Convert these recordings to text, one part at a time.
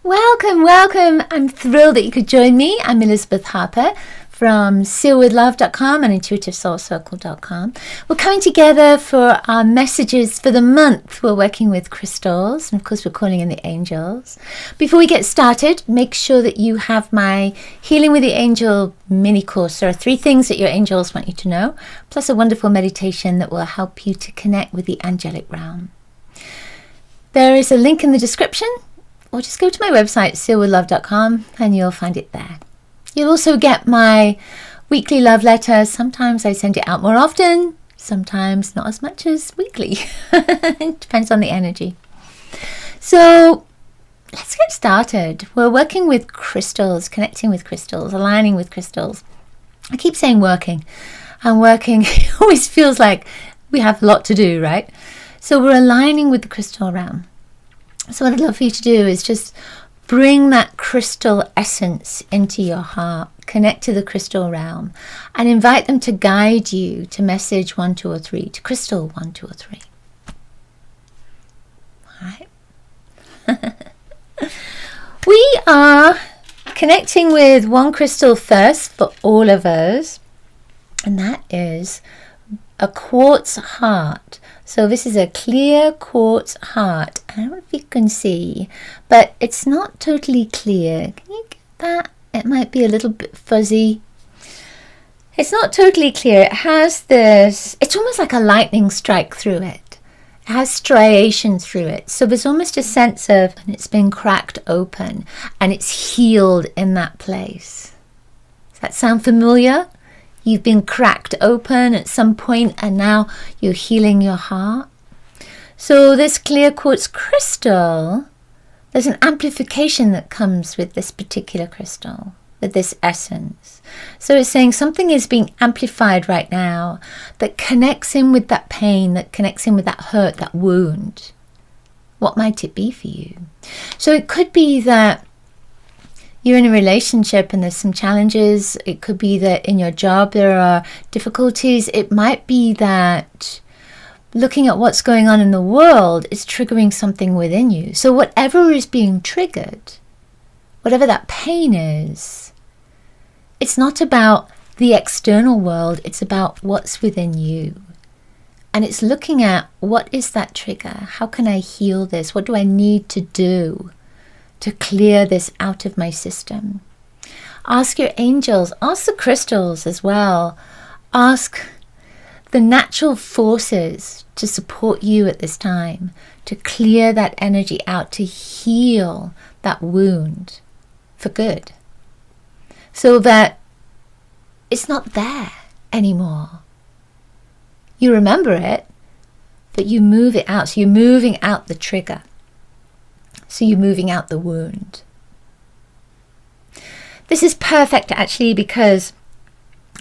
Welcome, welcome. I'm thrilled that you could join me. I'm Elizabeth Harper from sealwithlove.com and intuitivesoulcircle.com. We're coming together for our messages for the month. We're working with crystals, and of course we're calling in the angels. Before we get started, make sure that you have my Healing with the Angel mini course. There are 3 things that your angels want you to know, plus a wonderful meditation that will help you to connect with the angelic realm. There is a link in the description, or just go to my website, sealwithlove.com, and you'll find it there. You'll also get my weekly love letter. Sometimes I send it out more often, sometimes not as much as weekly. It depends on the energy. So let's get started. We're working with crystals, connecting with crystals, aligning with crystals. I keep saying working. And working always feels like we have a lot to do, right? So we're aligning with the crystal realm. So what I'd love for you to do is just bring that crystal essence into your heart, connect to the crystal realm, and invite them to guide you to message 1, 2, or 3, to crystal 1, 2, or 3. All right. We are connecting with one crystal first for all of us, and that is a quartz heart. So this is a clear quartz heart. I don't know if you can see, but it's not totally clear. Can you get that? It might be a little bit fuzzy. It's not totally clear. It has this, it's almost like a lightning strike through it. It has striation through it. So there's almost a sense of, and it's been cracked open and it's healed in that place. Does that sound familiar? You've been cracked open at some point and now you're healing your heart. So this clear quartz crystal, there's an amplification that comes with this particular crystal, with this essence. So it's saying something is being amplified right now that connects in with that pain, that connects in with that hurt, that wound. What might it be for you? So it could be that you're in a relationship and there's some challenges. It could be that in your job there are difficulties. It might be that looking at what's going on in the world is triggering something within you. So whatever is being triggered, whatever that pain is, it's not about the external world. It's about what's within you. And it's looking at, what is that trigger? How can I heal this? What do I need to do to clear this out of my system? Ask your angels, ask the crystals as well. Ask the natural forces to support you at this time, to clear that energy out, to heal that wound for good, so that it's not there anymore. You remember it, but you move it out. So you're moving out the trigger. So you're moving out the wound. This is perfect actually, because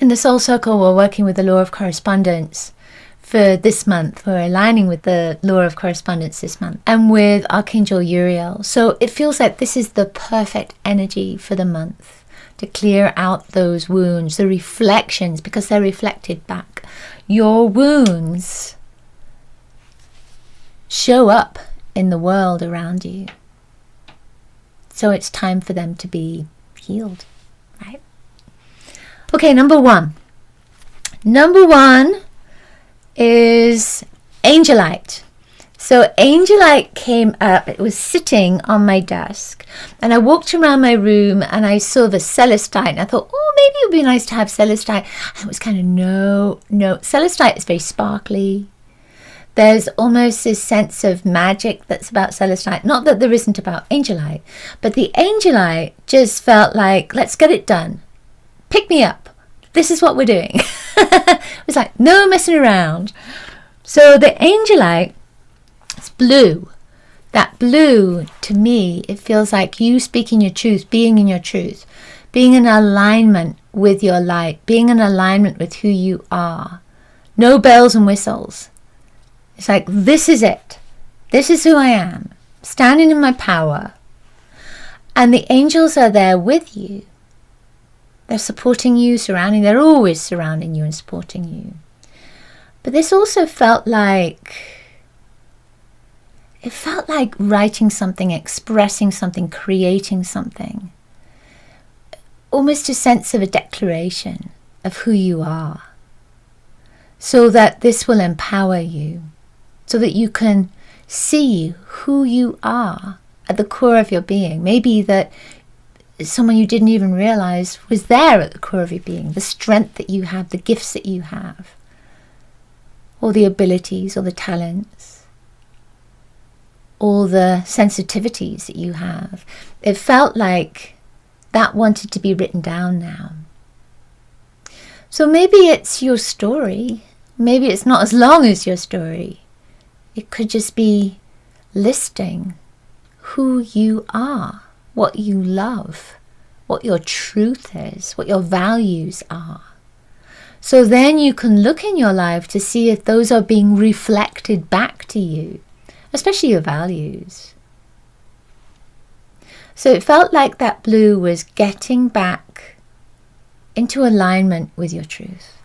in the Soul Circle we're working with the law of correspondence for this month. We're aligning with the law of correspondence this month and with Archangel Uriel. So it feels like this is the perfect energy for the month to clear out those wounds, the reflections, because they're reflected back. Your wounds show up in the world around you. So it's time for them to be healed, right? Okay, number one. Number one is angelite. So angelite came up, it was sitting on my desk, and I walked around my room and I saw the celestite, and I thought, oh, maybe it would be nice to have celestite. And it was kind of, no, celestite is very sparkly. There's almost this sense of magic that's about celestite. Not that there isn't about angelite, but the angelite just felt like, let's get it done. Pick me up. This is what we're doing. It was like, no messing around. So the angelite, it's blue. That blue, to me, it feels like you speaking your truth, being in your truth, being in alignment with your light, being in alignment with who you are. No bells and whistles. It's like, this is it. This is who I am. Standing in my power. And the angels are there with you. They're supporting you, surrounding. They're always surrounding you and supporting you. But this also felt like it felt like writing something, expressing something, creating something. Almost a sense of a declaration of who you are. So that this will empower you. So that you can see who you are at the core of your being. Maybe that someone you didn't even realize was there at the core of your being. The strength that you have, the gifts that you have. All the abilities, all the talents. All the sensitivities that you have. It felt like that wanted to be written down now. So maybe it's your story. Maybe it's not as long as your story. It could just be listing who you are, what you love, what your truth is, what your values are. So then you can look in your life to see if those are being reflected back to you, especially your values. So it felt like that blue was getting back into alignment with your truth,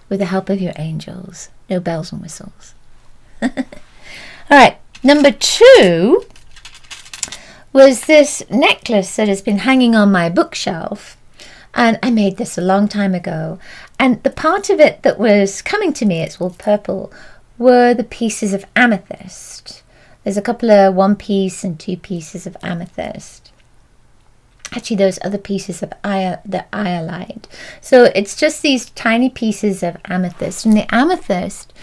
with the help of your angels. No bells and whistles. All right, number 2 was this necklace that has been hanging on my bookshelf. And I made this a long time ago. And the part of it that was coming to me, it's all purple, were the pieces of amethyst. There's a couple of 1 piece and 2 pieces of amethyst. Actually, those other pieces of the iolite. So it's just these tiny pieces of amethyst. And the amethyst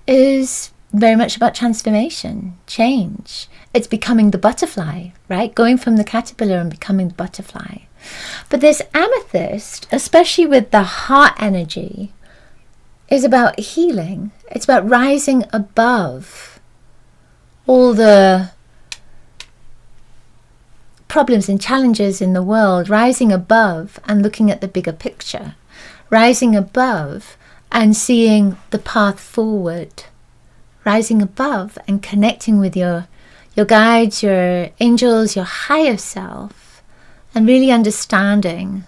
is very much about transformation, change. It's becoming the butterfly, right? Going from the caterpillar and becoming the butterfly. But this amethyst, especially with the heart energy, is about healing. It's about rising above all the problems and challenges in the world, rising above and looking at the bigger picture, rising above and seeing the path forward, rising above and connecting with your guides, your angels, your higher self, and really understanding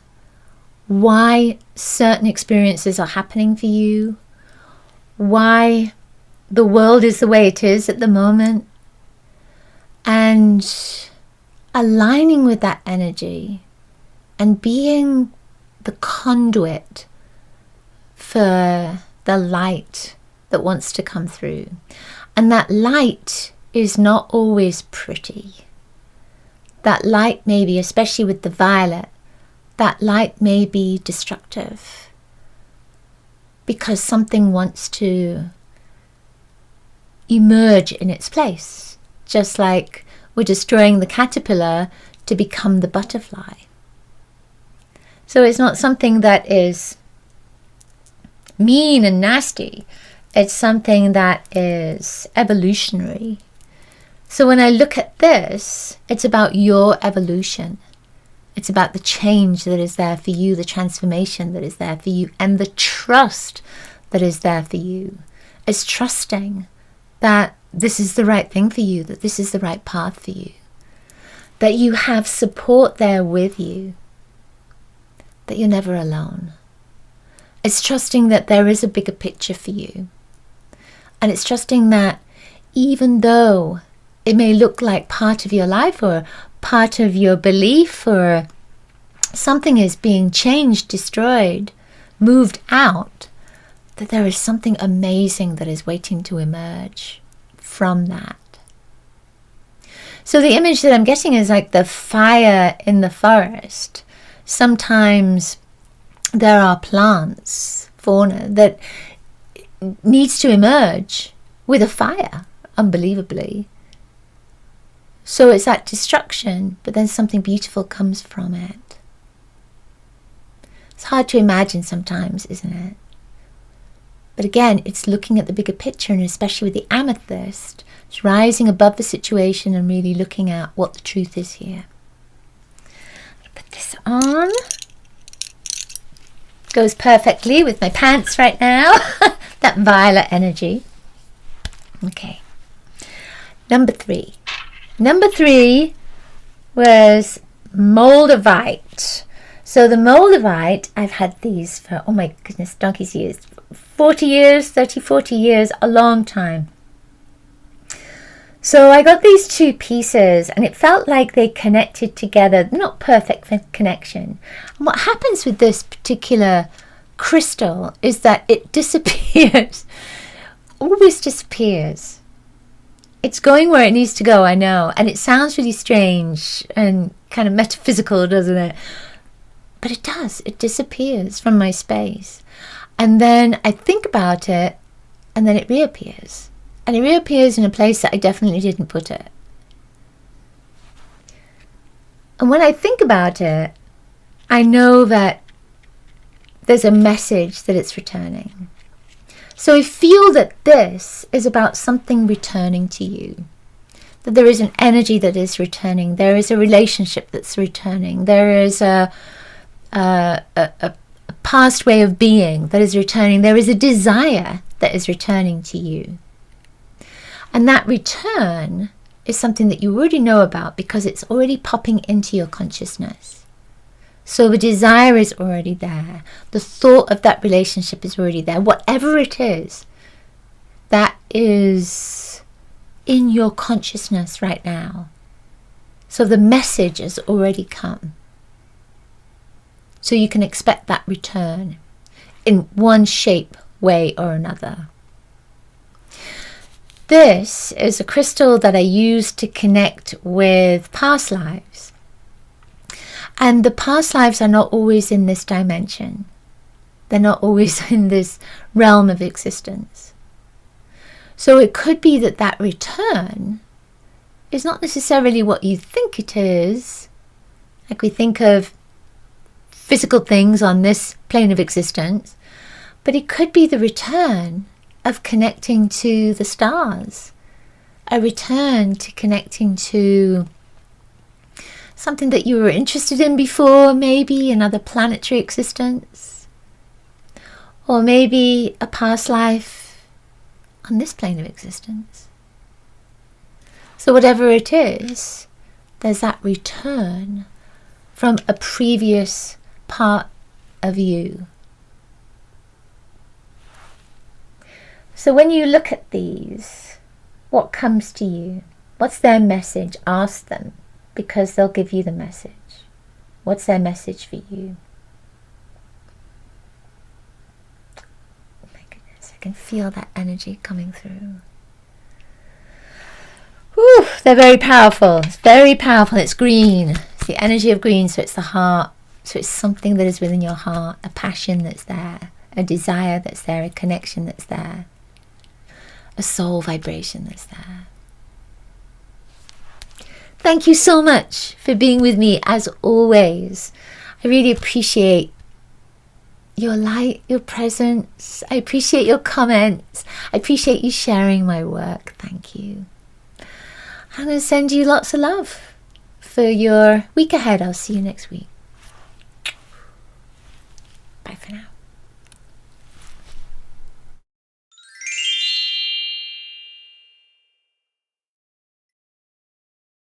why certain experiences are happening for you, why the world is the way it is at the moment, and aligning with that energy and being the conduit for the light that wants to come through. And that light is not always pretty. That light may be, especially with the violet, that light may be destructive because something wants to emerge in its place, just like we're destroying the caterpillar to become the butterfly. So it's not something that is mean and nasty. It's something that is evolutionary. So when I look at this, it's about your evolution. It's about the change that is there for you, the transformation that is there for you, and the trust that is there for you. It's trusting that this is the right thing for you, that this is the right path for you, that you have support there with you, that you're never alone. It's trusting that there is a bigger picture for you. And it's trusting that even though it may look like part of your life or part of your belief or something is being changed, destroyed, moved out, that there is something amazing that is waiting to emerge from that. So the image that I'm getting is like the fire in the forest. Sometimes there are plants, fauna, that needs to emerge with a fire, unbelievably. So it's that destruction, but then something beautiful comes from it. It's hard to imagine sometimes, isn't it? But again, it's looking at the bigger picture, and especially with the amethyst, it's rising above the situation and really looking at what the truth is here. I'll put this on. Goes perfectly with my pants right now. That violet energy. Okay. Number 3. Number 3 was moldavite. So the moldavite, I've had these for, oh my goodness, donkey's years. 40 years, 30, 40 years, a long time. So I got these two pieces and it felt like they connected together, not perfect connection. And what happens with this particular crystal is that it disappears, always disappears. It's going where it needs to go, I know, and it sounds really strange and kind of metaphysical, doesn't it? But it does, it disappears from my space. And then I think about it and then it reappears. And it reappears in a place that I definitely didn't put it. And when I think about it, I know that there's a message that it's returning. So I feel that this is about something returning to you. That there is an energy that is returning. There is a relationship that's returning. There is a past way of being that is returning. There is a desire that is returning to you. And that return is something that you already know about because it's already popping into your consciousness. So the desire is already there. The thought of that relationship is already there. Whatever it is, that is in your consciousness right now. So the message has already come. So you can expect that return in one shape, way or another. This is a crystal that I use to connect with past lives. And the past lives are not always in this dimension. They're not always in this realm of existence. So it could be that that return is not necessarily what you think it is. Like we think of physical things on this plane of existence. But it could be the return of connecting to the stars, a return to connecting to something that you were interested in before, maybe another planetary existence, or maybe a past life on this plane of existence. So whatever it is, there's that return from a previous part of you. So when you look at these, what comes to you? What's their message? Ask them, because they'll give you the message. What's their message for you? Oh my goodness, I can feel that energy coming through. Whew, they're very powerful. It's very powerful. It's green. It's the energy of green, so it's the heart. So it's something that is within your heart, a passion that's there, a desire that's there, a connection that's there. A soul vibration that's there. Thank you so much for being with me as always. I really appreciate your light, your presence. I appreciate your comments. I appreciate you sharing my work. Thank you. I'm going to send you lots of love for your week ahead. I'll see you next week. Bye for now.